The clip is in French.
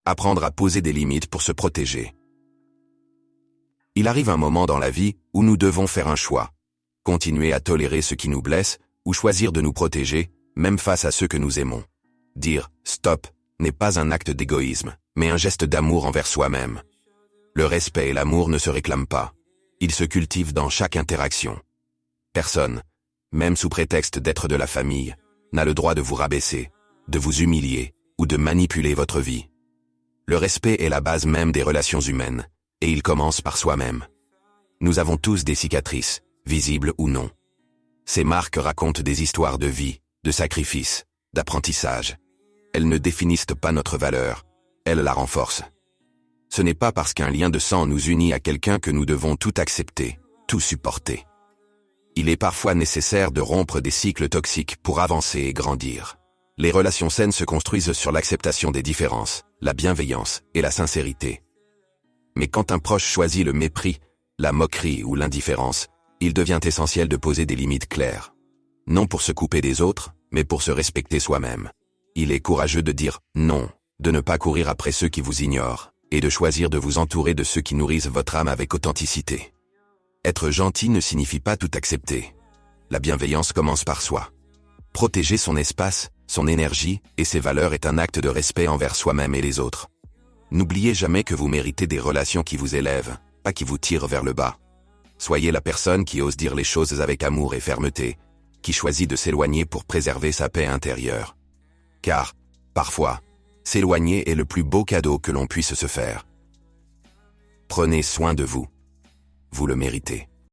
apprendre à poser des limites pour se protéger. Il arrive un moment dans la vie où nous devons faire un choix. Continuer à tolérer ce qui nous blesse ou choisir de nous protéger, même face à ceux que nous aimons. Dire « stop » n'est pas un acte d'égoïsme, mais un geste d'amour envers soi-même. Le respect et l'amour ne se réclament pas. Ils se cultivent dans chaque interaction. Personne, même sous prétexte d'être de la famille, n'a le droit de vous rabaisser, de vous humilier ou de manipuler votre vie. Le respect est la base même des relations humaines, et il commence par soi-même. Nous avons tous des cicatrices, visibles ou non. Ces marques racontent des histoires de vie, de sacrifice, d'apprentissage. Elles ne définissent pas notre valeur, elles la renforcent. Ce n'est pas parce qu'un lien de sang nous unit à quelqu'un que nous devons tout accepter, tout supporter. Il est parfois nécessaire de rompre des cycles toxiques pour avancer et grandir. Les relations saines se construisent sur l'acceptation des différences, la bienveillance et la sincérité. Mais quand un proche choisit le mépris, la moquerie ou l'indifférence, il devient essentiel de poser des limites claires. Non pour se couper des autres, mais pour se respecter soi-même. Il est courageux de dire non, de ne pas courir après ceux qui vous ignorent, et de choisir de vous entourer de ceux qui nourrissent votre âme avec authenticité. Être gentil ne signifie pas tout accepter. La bienveillance commence par soi. Protéger son espace, son énergie et ses valeurs est un acte de respect envers soi-même et les autres. N'oubliez jamais que vous méritez des relations qui vous élèvent, pas qui vous tirent vers le bas. Soyez la personne qui ose dire les choses avec amour et fermeté, qui choisit de s'éloigner pour préserver sa paix intérieure. Car, parfois, s'éloigner est le plus beau cadeau que l'on puisse se faire. Prenez soin de vous. Vous le méritez.